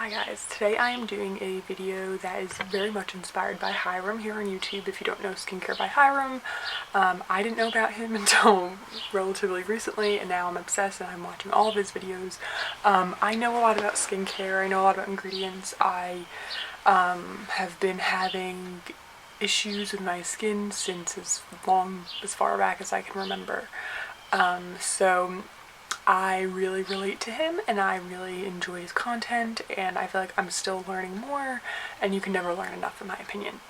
Hi guys, today I am doing a video that is very much inspired by Hyram here on YouTube. If you don't know Skincare by Hyram, I didn't know about him until relatively recently, and now I'm obsessed and I'm watching all of his videos. I know a lot about skincare, I know a lot about ingredients. I have been having issues with my skin since as far back as I can remember. So I really relate to him and I really enjoy his content, and I feel like I'm still learning more, and you can never learn enough in my opinion.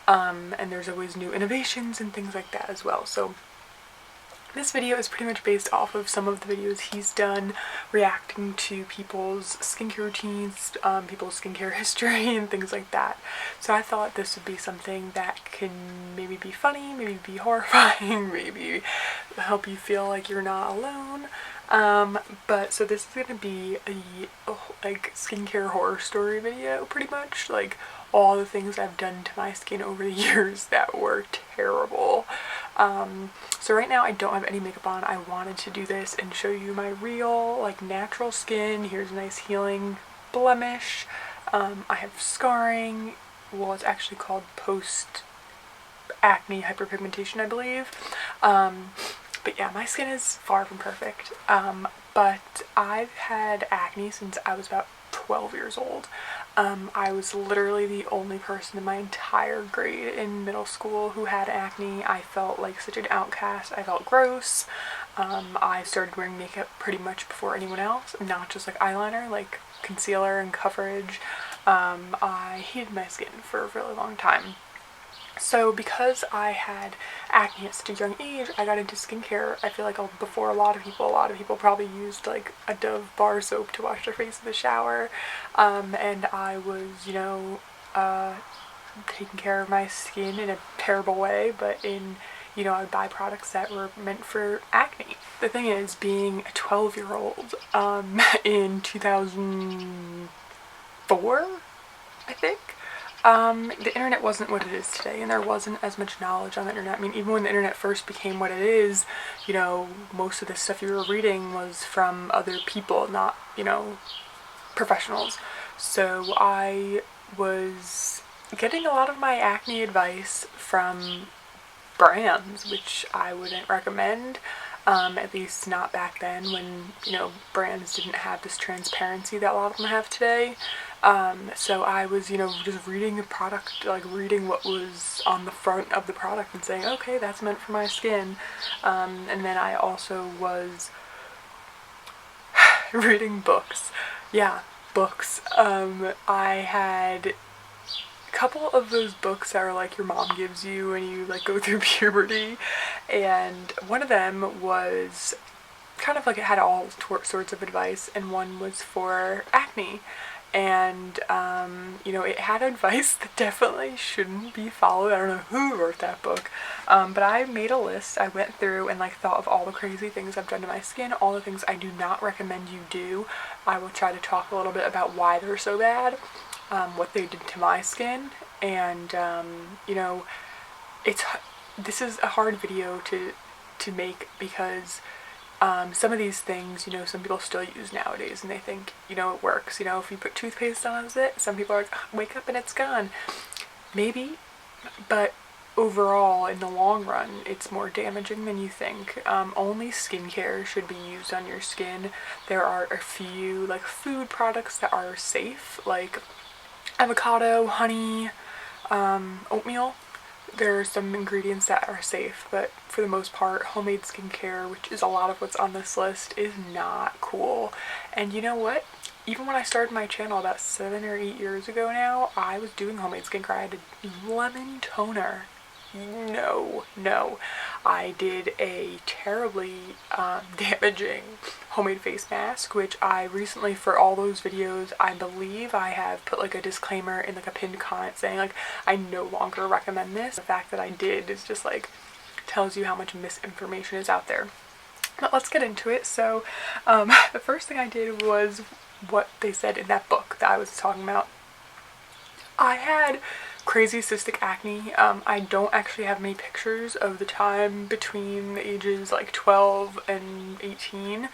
And there's always new innovations and things like that as well. So this video is pretty much based off of some of the videos he's done reacting to people's skincare routines, people's skincare history and things like that. So I thought this would be something that can maybe be funny, maybe be horrifying, maybe help you feel like you're not alone. But so this is gonna be a like skincare horror story video, pretty much, like all the things I've done to my skin over the years that were terrible. So right now I don't have any makeup on. I wanted to do this and show you my real, like, natural skin. Here's a nice healing blemish. I have scarring. Well, it's actually called post acne hyperpigmentation, I believe. But yeah, my skin is far from perfect. But I've had acne since I was about 12 years old. I was literally the only person in my entire grade in middle school who had acne. I felt like such an outcast. I felt gross. I started wearing makeup pretty much before anyone else, not just like eyeliner, like concealer and coverage. I hated my skin for a really long time. So because I had acne at such a young age, I got into skincare. I feel like before a lot of people probably used like a Dove bar soap to wash their face in the shower. And I was, taking care of my skin in a terrible way, but I would buy products that were meant for acne. The thing is, being a 12-year-old, in 2004, I think, the internet wasn't what it is today, and there wasn't as much knowledge on the internet. I mean, even when the internet first became what it is, most of the stuff you were reading was from other people, not, professionals. So I was getting a lot of my acne advice from brands, which I wouldn't recommend. At least not back then, when, brands didn't have this transparency that a lot of them have today. So I was, just reading the product, like reading what was on the front of the product and saying, okay, that's meant for my skin. And then I also was reading books. Yeah, books. I had a couple of those books that are like your mom gives you when you like go through puberty, and one of them was kind of like, it had all sorts of advice, and one was for acne. And it had advice that definitely shouldn't be followed. I don't know who wrote that book, but I made a list. I went through and thought of all the crazy things I've done to my skin, all the things I do not recommend you do. I will try to talk a little bit about why they're so bad, what they did to my skin, and this is a hard video to make because some of these things, some people still use nowadays, and they think, it works. If you put toothpaste on it, some people are like, wake up and it's gone. Maybe, but overall, in the long run, it's more damaging than you think. Only skincare should be used on your skin. There are a few, food products that are safe, like avocado, honey, oatmeal. There are some ingredients that are safe, but for the most part, homemade skincare, which is a lot of what's on this list, is not cool. And you know what? Even when I started my channel about 7 or 8 years ago now, I was doing homemade skincare. I had a lemon toner. No. I did a terribly damaging homemade face mask, which I recently, for all those videos, I believe I have put a disclaimer in a pinned comment saying I no longer recommend this. The fact that I did is just tells you how much misinformation is out there. But let's get into it. So the first thing I did was what they said in that book that I was talking about. I had crazy cystic acne. I don't actually have many pictures of the time between the ages like 12 and 18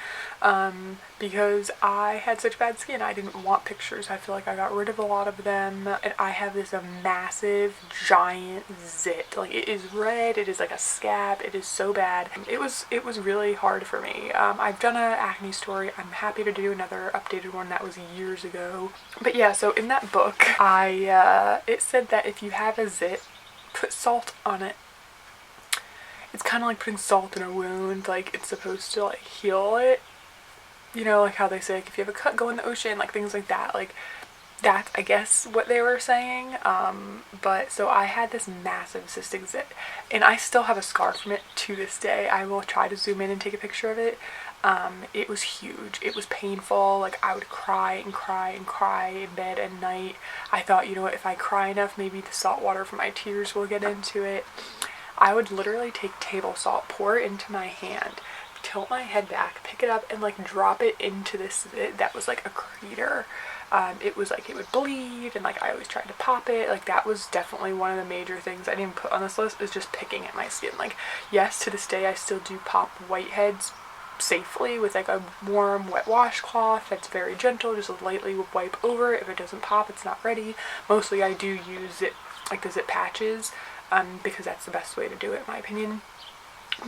because I had such bad skin. I didn't want pictures. I feel like I got rid of a lot of them, and I have this massive giant zit. Like, it is red, it is like a scab, it is so bad. It was really hard for me. I've done an acne story. I'm happy to do another updated one that was years ago. But yeah, so in that book, it said that if you have a zit, put salt on it. It's kind of like putting salt in a wound. Like, it's supposed to like heal it. You know, like how they say, like, if you have a cut, go in the ocean, like things like that. Like, that's, I guess, what they were saying. But so I had this massive cystic zit, and I still have a scar from it to this day. I will try to zoom in and take a picture of it. It was huge. It was painful. Like, I would cry and cry and cry in bed at night. I thought, you know what, if I cry enough, maybe the salt water from my tears will get into it. I would literally take table salt, pour it into my hand, tilt my head back, pick it up, and like drop it into this zit that was like a crater. It was like it would bleed, and like I always tried to pop it. Like, that was definitely one of the major things I didn't put on this list, is just picking at my skin. Like, yes, to this day I still do pop whiteheads safely with like a warm wet washcloth that's very gentle, just lightly wipe over it. If it doesn't pop, it's not ready. Mostly I do use it like the zit patches because that's the best way to do it in my opinion.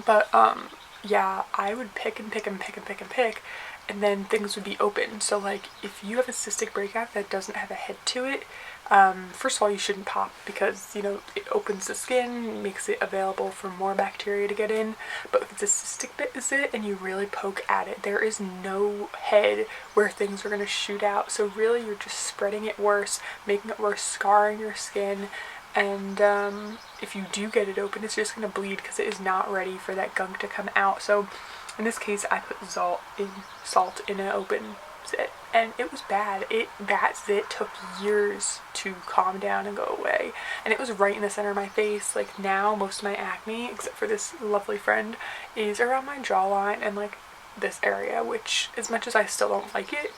But yeah, I would pick and pick and pick and pick and pick, and then things would be open. So like, if you have a cystic breakout that doesn't have a head to it, first of all, you shouldn't pop, because, you know, it opens the skin, makes it available for more bacteria to get in. But if it's a cystic zit and you really poke at it, there is no head where things are going to shoot out. So really, you're just spreading it worse, making it worse, scarring your skin. And if you do get it open, it's just going to bleed because it is not ready for that gunk to come out. So in this case, I put salt in an open zit, and it was bad. That zit took years to calm down and go away, and it was right in the center of my face. Like, now most of my acne, except for this lovely friend, is around my jawline and like this area, which, as much as I still don't like it,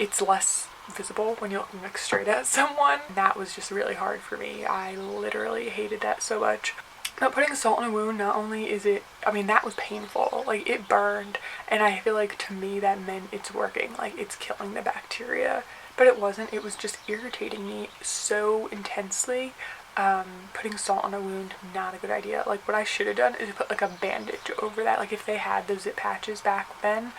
it's less visible when you're looking like straight at someone. That was just really hard for me. I literally hated that so much. But putting salt in a wound, not only is it, I mean, that was painful. Like, it burned, and I feel like, to me, that meant it's working. Like, it's killing the bacteria. But it wasn't. It was just irritating me so intensely. Putting salt on a wound, not a good idea. Like, what I should have done is put like a bandage over that. Like, if they had the zit patches back then,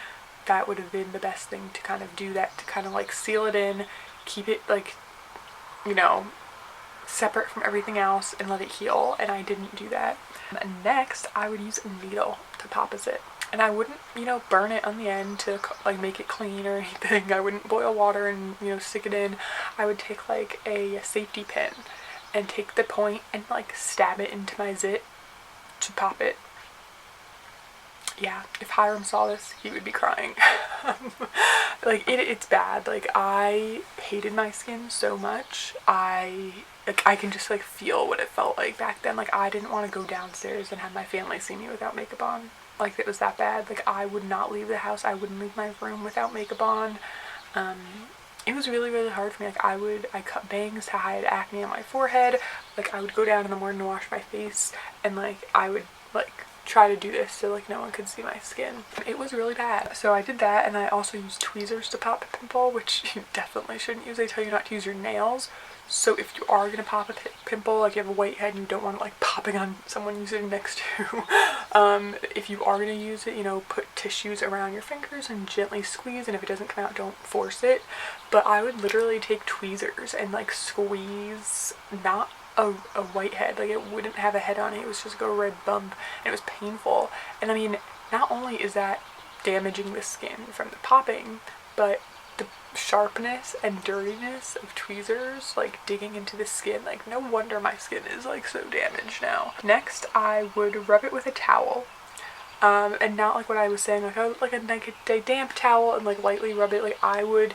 that would have been the best thing to kind of do, that to kind of like seal it in, keep it like, you know, separate from everything else, and let it heal. And I didn't do that. And next, I would use a needle to pop a zit, and I wouldn't, you know, burn it on the end to like make it clean or anything. I wouldn't boil water and, you know, stick it in. I would take like a safety pin and take the point and like stab it into my zit to pop it. Yeah, if Hyram saw this, he would be crying. Like, it's bad. Like, I hated my skin so much. I can just like feel what it felt like back then. Like, I didn't want to go downstairs and have my family see me without makeup on. Like, it was that bad. Like, I would not leave the house. I wouldn't leave my room without makeup on. It was really, really hard for me. Like, I cut bangs to hide acne on my forehead. Like, I would go down in the morning to wash my face, and like, I would like try to do this so like no one could see my skin. It was really bad. So I did that, and I also used tweezers to pop a pimple, which you definitely shouldn't use. They tell you not to use your nails. So if you are going to pop a pimple, like you have a whitehead and you don't want it like popping on someone you're sitting next to, if you are going to use it, you know, put tissues around your fingers and gently squeeze, and if it doesn't come out, don't force it. But I would literally take tweezers and like squeeze, not a whitehead, like it wouldn't have a head on it, it was just like a red bump, and it was painful. And I mean, not only is that damaging the skin from the popping, but the sharpness and dirtiness of tweezers like digging into the skin, like no wonder my skin is like so damaged now. Next, I would rub it with a towel, and not like what I was saying, like a damp towel, and like lightly rub it. Like, I would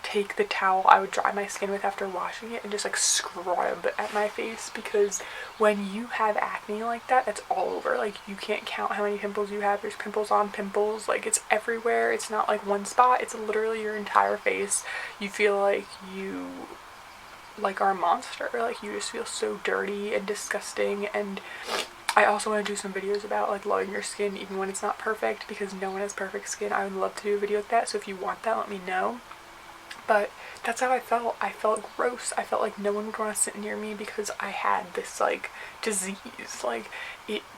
take the towel I would dry my skin with after washing it and just like scrub at my face, because when you have acne like that, that's all over. Like, you can't count how many pimples you have. There's pimples on pimples, like it's everywhere. It's not like one spot, it's literally your entire face. You feel like you like are a monster. Like you just feel so dirty and disgusting. And I also want to do some videos about like loving your skin even when it's not perfect, because no one has perfect skin. I would love to do a video like that, so if you want that, let me know. But that's how I felt. I felt gross. I felt like no one would want to sit near me because I had this like disease. Like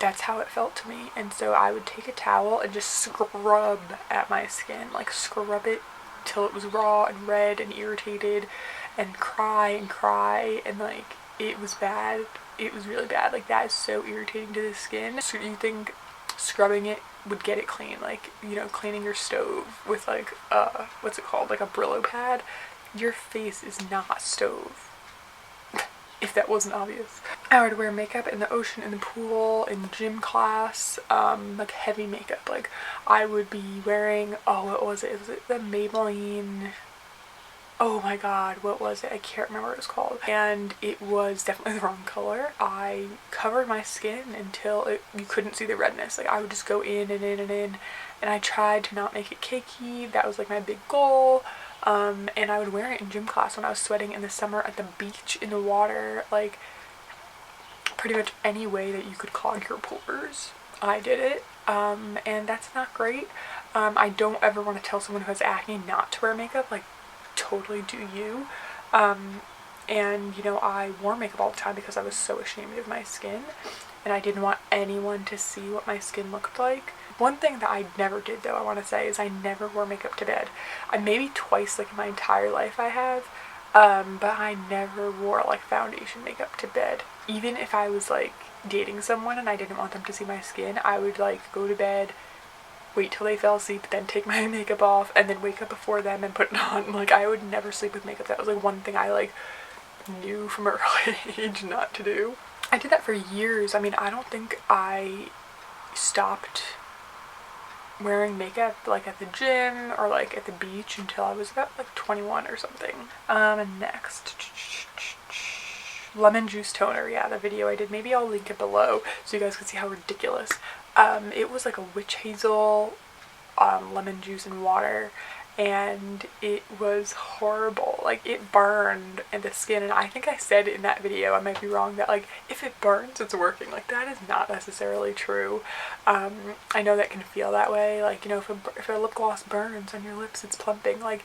that's how it felt to me. And so I would take a towel and just scrub at my skin, like scrub it till it was raw and red and irritated, and cry and like it was bad. It was really bad. Like that is so irritating to the skin. So you think scrubbing it would get it clean, like, you know, cleaning your stove with like what's it called, like a Brillo pad? Your face is not stove. If that wasn't obvious. I would wear makeup in the ocean, in the pool, in gym class, like heavy makeup. Like I would be wearing, oh, what was it? Was it the Maybelline? Oh my god, what was it? I can't remember what it was called. And it was definitely the wrong color. I covered my skin until you couldn't see the redness. Like I would just go in and in and in, and I tried to not make it cakey. That was like my big goal. And I would wear it in gym class when I was sweating in the summer, at the beach, in the water, like pretty much any way that you could clog your pores. I did it. And that's not great. I don't ever want to tell someone who has acne not to wear makeup. Like, totally do you. And you know, I wore makeup all the time because I was so ashamed of my skin, and I didn't want anyone to see what my skin looked like. One thing that I never did, though, I want to say, is I never wore makeup to bed. Maybe twice, like in my entire life I have, but I never wore like foundation makeup to bed. Even if I was like dating someone and I didn't want them to see my skin, I would like go to bed, wait till they fell asleep, then take my makeup off, and then wake up before them and put it on. Like I would never sleep with makeup. That was like one thing I like knew from an early age not to do. I did that for years. I mean, I don't think I stopped wearing makeup like at the gym or like at the beach until I was about like 21 or something. And next, lemon juice toner. Yeah, the video I did, maybe I'll link it below so you guys can see how ridiculous. It was like a witch hazel, lemon juice and water, and it was horrible. Like it burned in the skin, and I think I said in that video, I might be wrong, that like if it burns it's working. Like that is not necessarily true. I know that can feel that way, like, you know, if a lip gloss burns on your lips, it's plumping. Like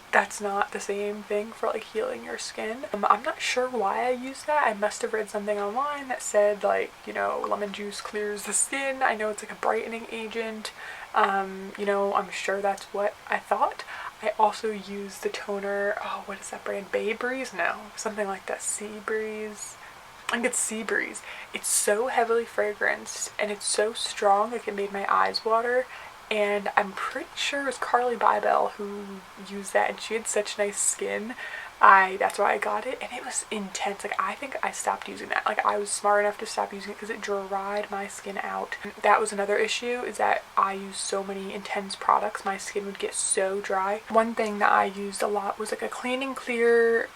that's not the same thing for like healing your skin. I'm not sure why I used that. I must have read something online that said like, you know, lemon juice clears the skin. I know it's like a brightening agent. You know, I'm sure that's what I thought. I also used the toner, oh, what is that brand? Bay Breeze? No, something like that. Sea Breeze. I think it's Sea Breeze. It's so heavily fragranced and it's so strong, like it made my eyes water. And I'm pretty sure it was Carly Bybel who used that, and she had such nice skin. That's why I got it, and it was intense. Like I think I stopped using that. Like I was smart enough to stop using it because it dried my skin out. That was another issue, is that I used so many intense products, my skin would get so dry. One thing that I used a lot was like a clean and clear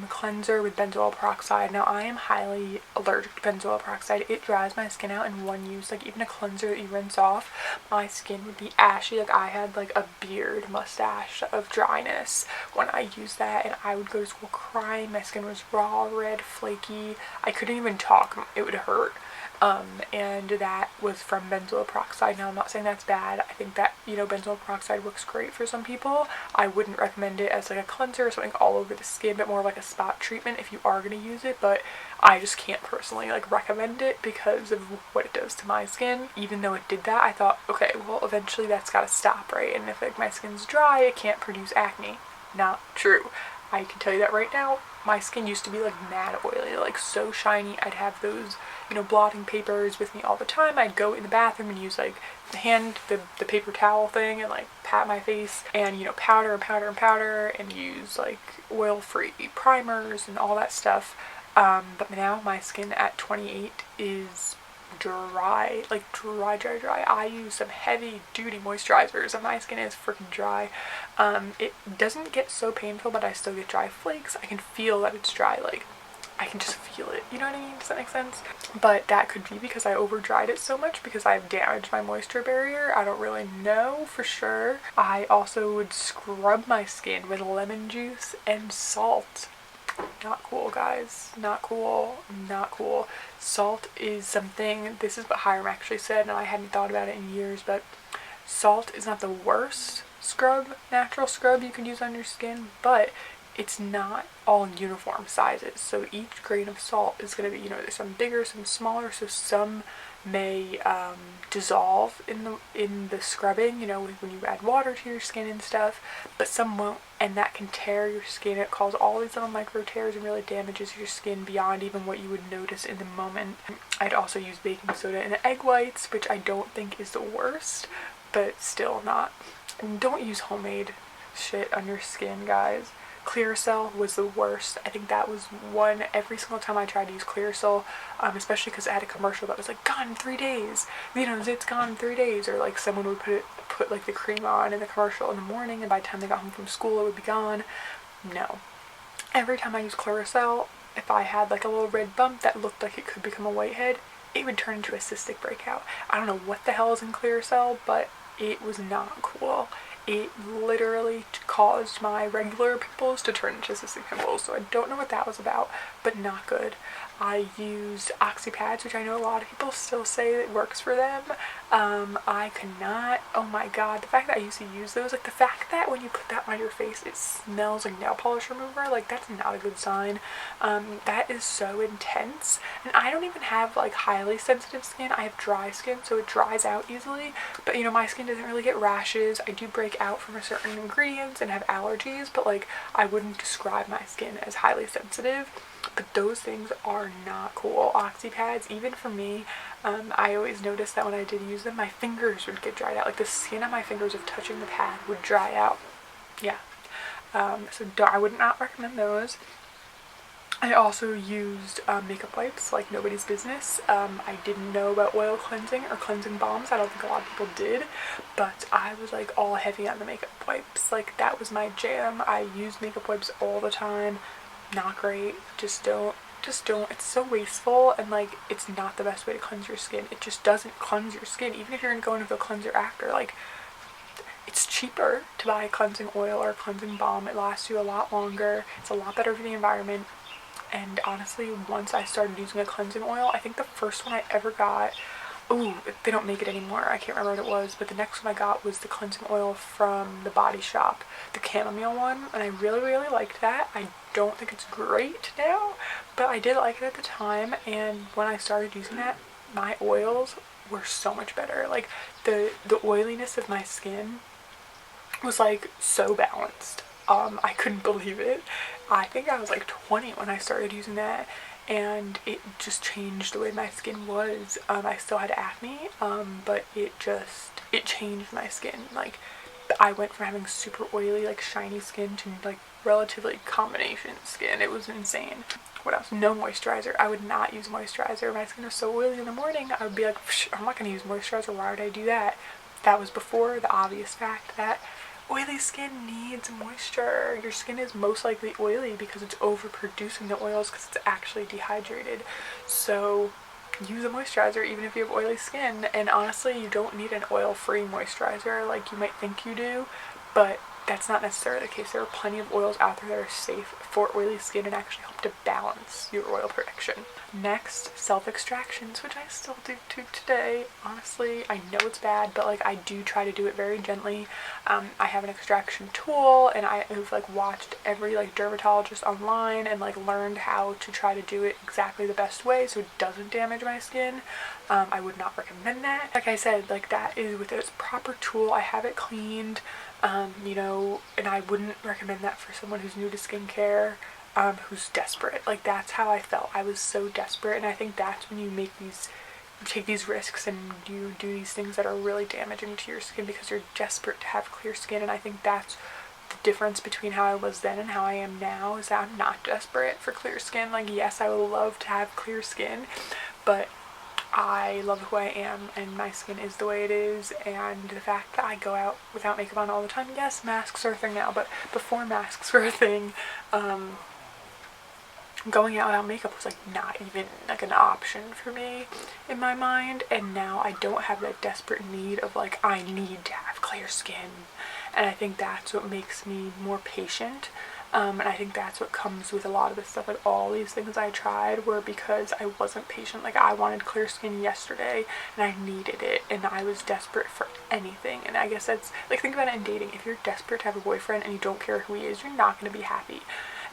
cleanser with benzoyl peroxide. Now I am highly allergic to benzoyl peroxide. It dries my skin out in one use. Like even a cleanser that you rinse off, my skin would be ashy. Like I had like a beard mustache of dryness when I used that, and I would go to school crying. My skin was raw, red, flaky. I couldn't even talk. It would hurt. And that was from benzoyl peroxide. Now I'm not saying that's bad. I think that, you know, benzoyl peroxide works great for some people. I wouldn't recommend it as like a cleanser or something all over the skin, but more like a spot treatment if you are going to use it. But I just can't personally like recommend it because of what it does to my skin. Even though it did that, I thought, okay, well eventually that's got to stop, right? And if like my skin's dry, it can't produce acne. Not true. I can tell you that right now. My skin used to be like mad oily, like so shiny. I'd have those, you know, blotting papers with me all the time. I'd go in the bathroom and use like the paper towel thing and like pat my face, and, you know, powder and powder and powder, and use like oil-free primers and all that stuff. But now my skin at 28 is dry, like dry. I use some heavy duty moisturizers and my skin is freaking dry. It doesn't get so painful, but I still get dry flakes. I can feel that it's dry, like I can just feel it, you know what I mean? Does that make sense? But that could be because I over dried it so much, because I've damaged my moisture barrier. I don't really know for sure. I also would scrub my skin with lemon juice and salt. Not cool, guys. Not cool. Not cool. Salt is something, this is what Hyram actually said, and I hadn't thought about it in years, but salt is not the worst natural scrub you can use on your skin, but it's not all uniform sizes. So each grain of salt is going to be, there's some bigger, some smaller, so some may dissolve in the scrubbing, when you add water to your skin and stuff, but some won't, and that can tear your skin. It causes all these little micro tears and really damages your skin beyond even what you would notice in the moment. I'd also use baking soda and egg whites, which I don't think is the worst, but still not. And don't use homemade shit on your skin, guys. Clearasil was the worst. I think that was one, every single time I tried to use Clearasil, especially because it had a commercial that was like, gone in 3 days, it's gone in 3 days, or like someone would put like the cream on in the commercial in the morning, and by the time they got home from school it would be gone. No. Every time I used Clearasil, if I had like a little red bump that looked like it could become a whitehead, it would turn into a cystic breakout. I don't know what the hell is in Clearasil, but it was not cool. It literally caused my regular pimples to turn into cystic pimples, so I don't know what that was about, but not good. I used Oxy Pads, which I know a lot of people still say it works for them. I could not, oh my god, the fact that I used to use those, like the fact that when you put that on your face it smells like nail polish remover, like that's not a good sign. That is so intense, and I don't even have like highly sensitive skin. I have dry skin, so it dries out easily, but my skin doesn't really get rashes. I do break out from certain ingredients and have allergies, but like I wouldn't describe my skin as highly sensitive. But those things are not cool. Oxy Pads, even for me, I always noticed that when I did use them, my fingers would get dried out. Like the skin on my fingers of touching the pad would dry out. Yeah. So I would not recommend those. I also used makeup wipes like nobody's business. I didn't know about oil cleansing or cleansing balms. I don't think a lot of people did, but I was like all heavy on the makeup wipes. Like that was my jam. I used makeup wipes all the time. Not great. Just don't. It's so wasteful, and like it's not the best way to cleanse your skin. It just doesn't cleanse your skin. Even if you're gonna go into a cleanser after, like it's cheaper to buy a cleansing oil or a cleansing balm. It lasts you a lot longer. It's a lot better for the environment. And honestly, once I started using a cleansing oil, I think the first one I ever got, ooh, they don't make it anymore, I can't remember what it was, but the next one I got was the cleansing oil from the Body Shop, the chamomile one, and I really, really liked that. I don't think it's great now, but I did like it at the time, and when I started using that, my oils were so much better. Like, the oiliness of my skin was like so balanced. I couldn't believe it. I think I was like 20 when I started using that, and it just changed the way my skin was. I still had acne, but it changed my skin. Like, I went from having super oily, like shiny skin to like relatively combination skin. It was insane. What else? No moisturizer. I would not use moisturizer. My skin was so oily in the morning, I would be like, I'm not going to use moisturizer. Why would I do that? That was before the obvious fact that oily skin needs moisture. Your skin is most likely oily because it's overproducing the oils because it's actually dehydrated. So use a moisturizer even if you have oily skin. And honestly, you don't need an oil-free moisturizer like you might think you do, but that's not necessarily the case. There are plenty of oils out there that are safe for oily skin and actually help to balance your oil production. Next, self-extractions, which I still do to today. Honestly, I know it's bad, but like I do try to do it very gently. I have an extraction tool, and I have like watched every like dermatologist online and like learned how to try to do it exactly the best way so it doesn't damage my skin. I would not recommend that. Like I said, like that is with its proper tool. I have it cleaned, and I wouldn't recommend that for someone who's new to skincare, who's desperate. Like that's how I felt. I was so desperate, and I think that's when you take these risks and you do these things that are really damaging to your skin because you're desperate to have clear skin. And I think that's the difference between how I was then and how I am now, is that I'm not desperate for clear skin. Like, yes, I would love to have clear skin, but I love who I am, and my skin is the way it is. And the fact that I go out without makeup on all the time, yes, masks are a thing now, but before masks were a thing, going out without makeup was like not even like an option for me in my mind. And now I don't have that desperate need of like, I need to have clear skin. And I think that's what makes me more patient. And I think that's what comes with a lot of this stuff. Like all these things I tried were because I wasn't patient. Like I wanted clear skin yesterday and I needed it and I was desperate for anything. And I guess that's like, think about it in dating. If you're desperate to have a boyfriend and you don't care who he is, you're not going to be happy.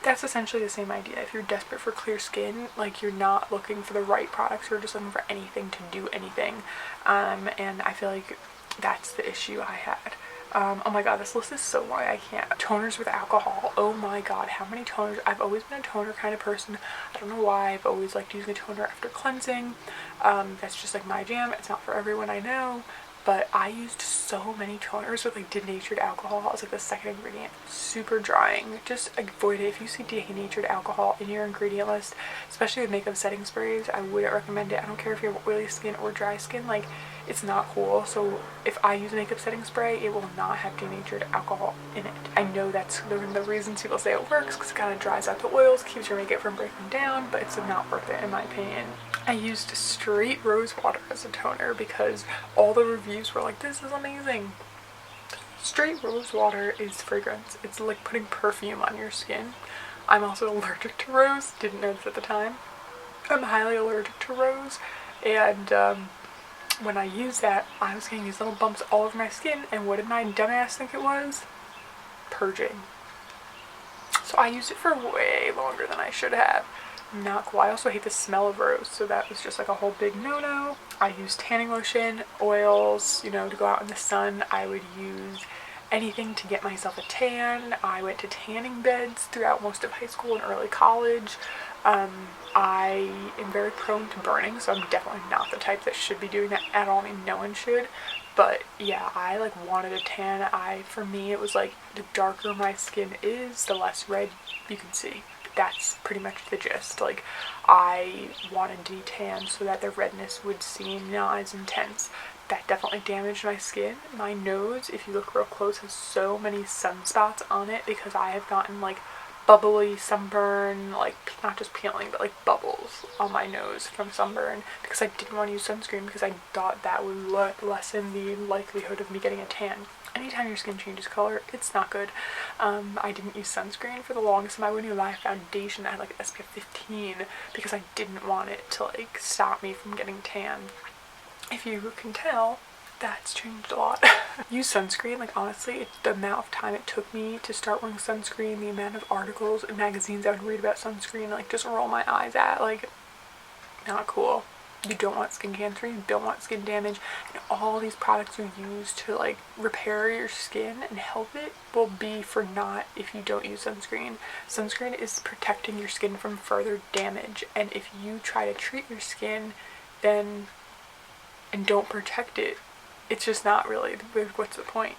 That's essentially the same idea. If you're desperate for clear skin, like you're not looking for the right products, you're just looking for anything to do anything. And I feel like that's the issue I had. Oh my god, this list is so long, I can't. Toners with alcohol. Oh my god, how many toners? I've always been a toner kind of person. I don't know why. I've always liked using a toner after cleansing. That's just like my jam. It's not for everyone, I know. But I used so many toners with like denatured alcohol as like the second ingredient. Super drying. Just avoid it. If you see denatured alcohol in your ingredient list, especially with makeup setting sprays, I wouldn't recommend it. I don't care if you have oily skin or dry skin, like it's not cool. So if I use a makeup setting spray, it will not have denatured alcohol in it. I know that's the reasons people say it works, because it kind of dries out the oils, keeps your makeup from breaking down, but it's not worth it in my opinion. I used straight rose water as a toner because all the reviews were like, this is amazing. Straight rose water is fragrance. It's like putting perfume on your skin. I'm also allergic to rose. Didn't know this at the time. I'm highly allergic to rose, and when I used that, I was getting these little bumps all over my skin, and what did my dumbass think it was? Purging. So I used it for way longer than I should have. Not cool. I also hate the smell of rose, so that was just like a whole big no-no. I used tanning lotion, oils, you know, to go out in the sun. I would use anything to get myself a tan. I went to tanning beds throughout most of high school and early college. I am very prone to burning, so I'm definitely not the type that should be doing that at all. I mean, no one should. But yeah, I like wanted a tan. For me, it was like the darker my skin is, the less red you can see. That's pretty much the gist. Like, I wanted to be tan so that the redness would seem not as intense. That definitely damaged my skin. My nose, if you look real close, has so many sunspots on it because I have gotten like bubbly sunburn, like not just peeling, but like bubbles on my nose from sunburn because I didn't want to use sunscreen because I thought that would lessen the likelihood of me getting a tan. Anytime your skin changes color, it's not good. I didn't use sunscreen for the longest time. I wouldn't even buy a foundation that had like SPF 15 because I didn't want it to like stop me from getting tan. If you can tell, that's changed a lot. Use sunscreen, like honestly, the amount of time it took me to start wearing sunscreen, the amount of articles and magazines I would read about sunscreen, like just roll my eyes at, like not cool. You don't want skin cancer, you don't want skin damage, and all these products you use to like repair your skin and help it will be for naught if you don't use sunscreen. Sunscreen is protecting your skin from further damage, and if you try to treat your skin and don't protect it, it's just not really, what's the point?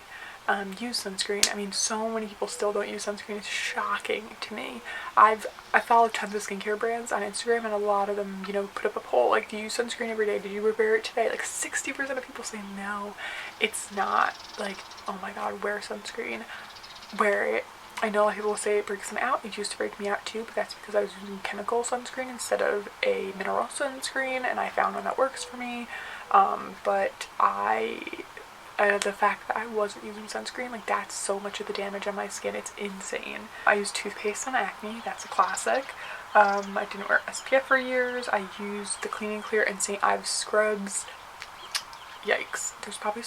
Use sunscreen. I mean, so many people still don't use sunscreen. It's shocking to me. I follow tons of skincare brands on Instagram, and a lot of them, you know, put up a poll like, do you use sunscreen every day? Did you wear it today? Like 60% of people say no. It's not like, oh my god, wear sunscreen. Wear it. I know a lot of people say it breaks them out. It used to break me out too, but that's because I was using chemical sunscreen instead of a mineral sunscreen, and I found one that works for me. But the fact that I wasn't using sunscreen, like that's so much of the damage on my skin, it's insane. I use toothpaste on acne, that's a classic. I didn't wear SPF for years. I used the Clean and Clear and St. Ives scrubs. Yikes. There's probably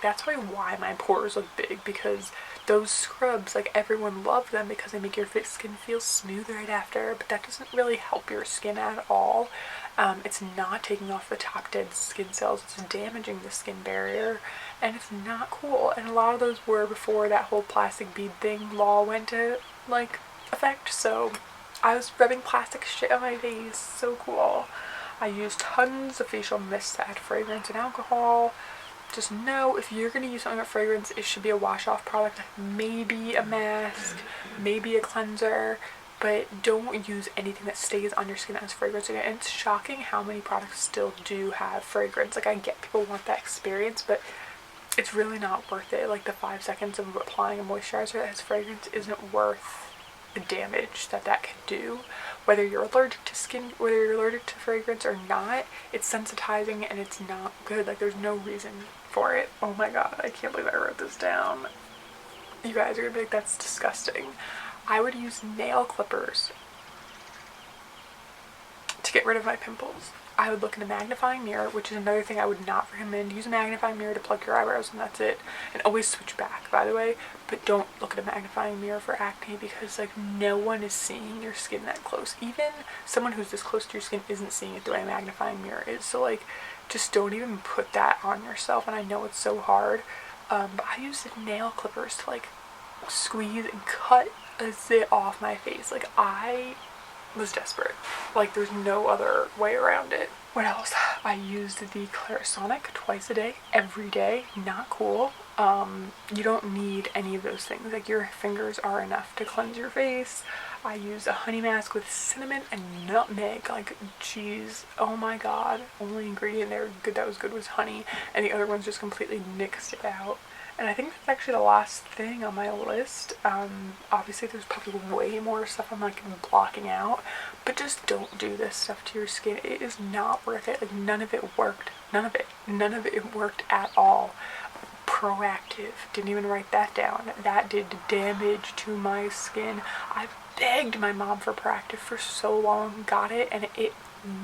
that's probably why my pores look big, because those scrubs, like everyone loved them because they make your skin feel smooth right after, but that doesn't really help your skin at all. It's not taking off the top dead skin cells, it's damaging the skin barrier, and it's not cool. And a lot of those were before that whole plastic bead thing law went to like effect, so I was rubbing plastic shit on my face. So cool. I used tons of facial mists that had fragrance and alcohol. Just know if you're going to use something with fragrance, it should be a wash-off product, maybe a mask, maybe a cleanser, but don't use anything that stays on your skin that has fragrance in it. And it's shocking how many products still do have fragrance. Like, I get people want that experience, but it's really not worth it. Like, the 5 seconds of applying a moisturizer that has fragrance isn't worth the damage that can do. Whether you're allergic to fragrance or not, it's sensitizing and it's not good. Like, there's no reason for it. Oh my god, I can't believe I wrote this down. You guys are gonna be like, that's disgusting. I would use nail clippers to get rid of my pimples. I would look in a magnifying mirror, which is another thing I would not recommend. Use a magnifying mirror to plug your eyebrows and that's it. And always switch back, by the way. But don't look at a magnifying mirror for acne because like no one is seeing your skin that close. Even someone who's this close to your skin isn't seeing it the way a magnifying mirror is. So like just don't even put that on yourself. And I know it's so hard. But I use the nail clippers to like squeeze and cut a zit off my face. Like I was desperate. Like there's no other way around it. What else? I used the Clarisonic twice a day, every day. Not cool. You don't need any of those things. Like your fingers are enough to cleanse your face. I used a honey mask with cinnamon and nutmeg. Like, geez, oh my god. Only ingredient there good that was good was honey, and the other ones just completely nixed it out. And I think that's actually the last thing on my list. Obviously there's probably way more stuff I'm like blocking out, but just don't do this stuff to your skin. It is not worth it. Like none of it worked. None of it worked at all. Proactive, didn't even write that down. That did damage to my skin. I begged my mom for Proactive for so long, got it, and it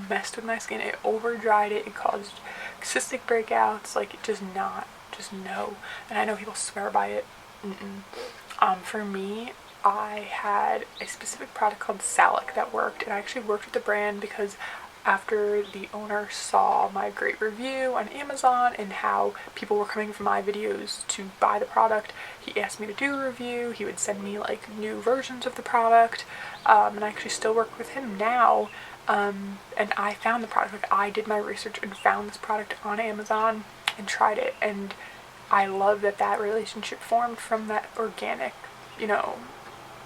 messed with my skin. It over dried it. It caused cystic breakouts. Like it just no. And I know people swear by it. For me, I had a specific product called Salic that worked, and I actually worked with the brand because after the owner saw my great review on Amazon and how people were coming from my videos to buy the product, he asked me to do a review. He would send me like new versions of the product, and I actually still work with him now. And I found the product. Like I did my research and found this product on Amazon and tried it, and I love that relationship formed from that organic,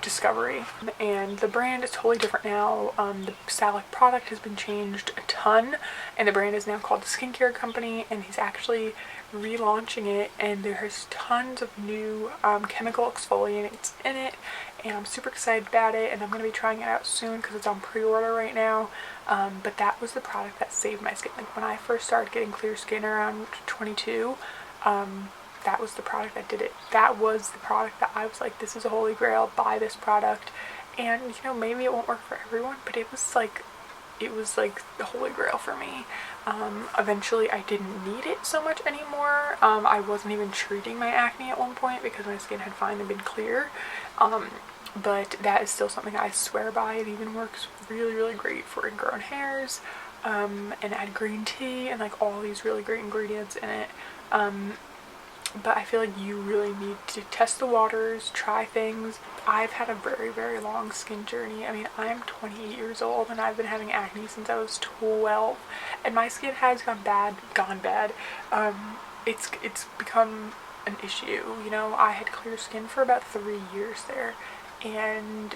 discovery. And the brand is totally different now. The Salic product has been changed a ton, and the brand is now called the Skincare Company, and he's actually relaunching it, and there's tons of new chemical exfoliants in it, and I'm super excited about it, and I'm going to be trying it out soon because it's on pre-order right now. But that was the product that saved my skin. Like when I first started getting clear skin around 22, that was the product that did it. That was the product that I was like, this is a holy grail, buy this product. And maybe it won't work for everyone, but it was like the holy grail for me. Eventually I didn't need it so much anymore. I wasn't even treating my acne at one point because my skin had finally been clear. But that is still something I swear by. It even works really, really great for ingrown hairs, and add green tea and like all these really great ingredients in it. But I feel like you really need to test the waters, try things. I've had a very, very long skin journey. I mean, I'm 28 years old and I've been having acne since I was 12, and my skin has gone bad. It's become an issue. I had clear skin for about 3 years there, and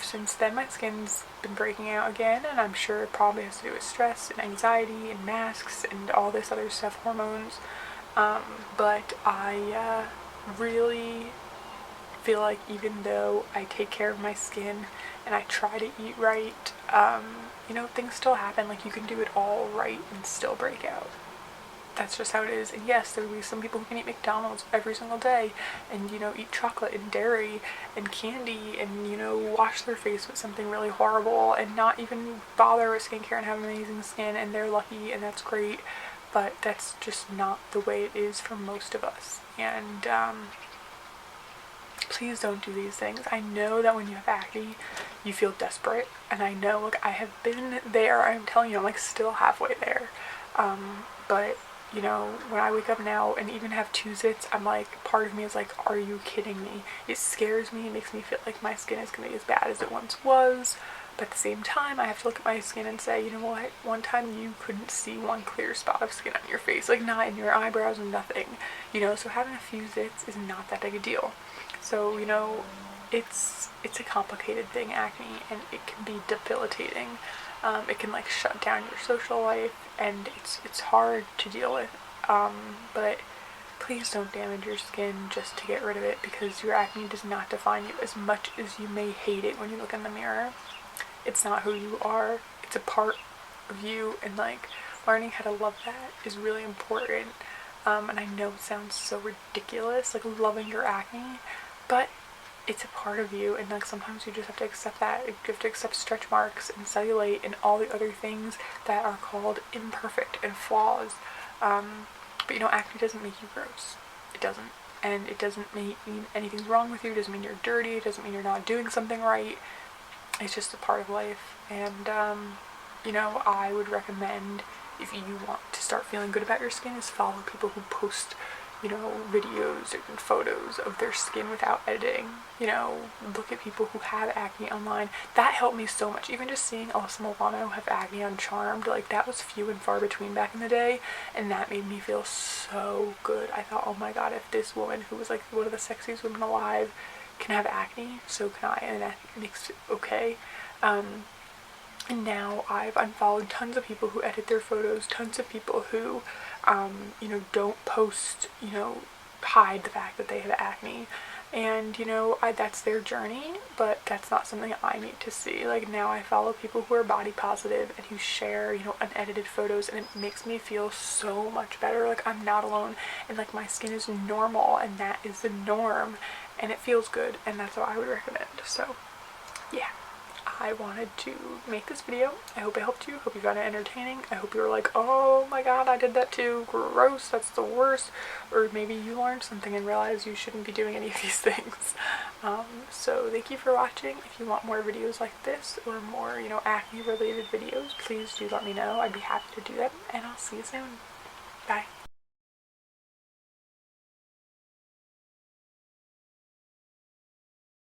since then my skin's been breaking out again, and I'm sure it probably has to do with stress and anxiety and masks and all this other stuff, hormones. But I really feel like even though I take care of my skin and I try to eat right, things still happen. Like you can do it all right and still break out. That's just how it is. And yes, there will be some people who can eat McDonald's every single day and, eat chocolate and dairy and candy and, wash their face with something really horrible and not even bother with skincare and have amazing skin, and they're lucky and that's great. But that's just not the way it is for most of us. And please don't do these things. I know that when you have acne, you feel desperate. And I know, I have been there. I'm telling you, I'm still halfway there. But, when I wake up now and even have 2 zits, I'm part of me is are you kidding me? It scares me. It makes me feel like my skin is going to be as bad as it once was. But at the same time, I have to look at my skin and say, you know what, one time you couldn't see one clear spot of skin on your face, not in your eyebrows and nothing, so having a few zits is not that big a deal. So, it's a complicated thing, acne, and it can be debilitating. It can shut down your social life, and it's hard to deal with, but please don't damage your skin just to get rid of it, because your acne does not define you as much as you may hate it when you look in the mirror. It's not who you are. It's a part of you, and learning how to love that is really important. And I know it sounds so ridiculous, loving your acne, but it's a part of you, and like sometimes you just have to accept that. You have to accept stretch marks and cellulite and all the other things that are called imperfect and flaws. But you know, acne doesn't make you gross. It doesn't. And it doesn't mean anything's wrong with you. It doesn't mean you're dirty. It doesn't mean you're not doing something right. It's just a part of life. And you know, I would recommend, if you want to start feeling good about your skin, is follow people who post, you know, videos and photos of their skin without editing. You know, look at people who have acne online. That helped me so much. Even just seeing Alyssa Milano have acne on Charmed, like that was few and far between back in the day, and that made me feel so good. I thought, oh my god, if this woman, who was like one of the sexiest women alive, can have acne, so can I, and that makes it okay. And now I've unfollowed tons of people who edit their photos, tons of people who, you know, don't post, you know, hide the fact that they have acne. And, you know, that's their journey, but that's not something I need to see. Like, now I follow people who are body positive and who share, you know, unedited photos, and it makes me feel so much better. Like, I'm not alone, and like my skin is normal, and that is the norm, and it feels good, and that's what I would recommend. So, yeah. I wanted to make this video. I hope it helped you. Hope you found it entertaining. I hope you were like, oh my god, I did that too. Gross, that's the worst. Or maybe you learned something and realized you shouldn't be doing any of these things. So thank you for watching. If you want more videos like this or more, you know, acne related videos, please do let me know. I'd be happy to do that, and I'll see you soon. Bye.